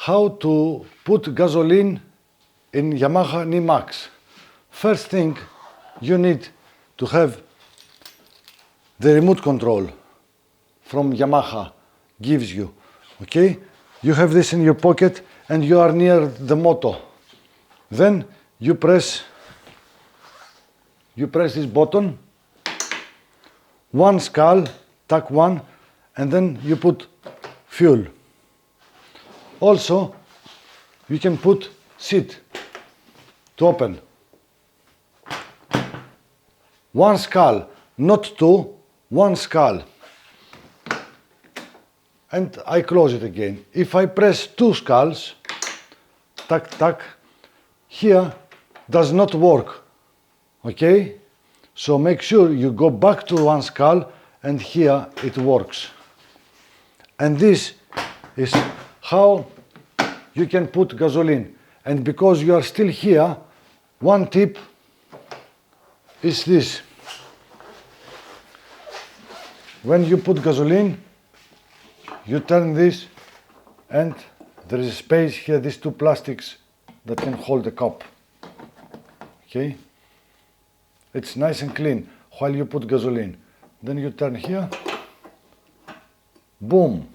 how to put gasoline in Yamaha NMAX. First thing, you need to have the remote control from Yamaha gives you, okay? You have this in your pocket and you are near the MOTO. Then you press this button, one skull, tack one, and then you put fuel. Also, you can put seat to open. One skull, not two, one skull. And I close it again. If I press two skulls, tack, tack, here does not work, okay? So make sure you go back to one skull and here it works. And this is how you can put gasoline. And because you are still here, one tip is this. When you put gasoline, you turn this and there is a space here, these two plastics that can hold the cup, okay? It's nice and clean while you put gasoline. Then you turn here, boom.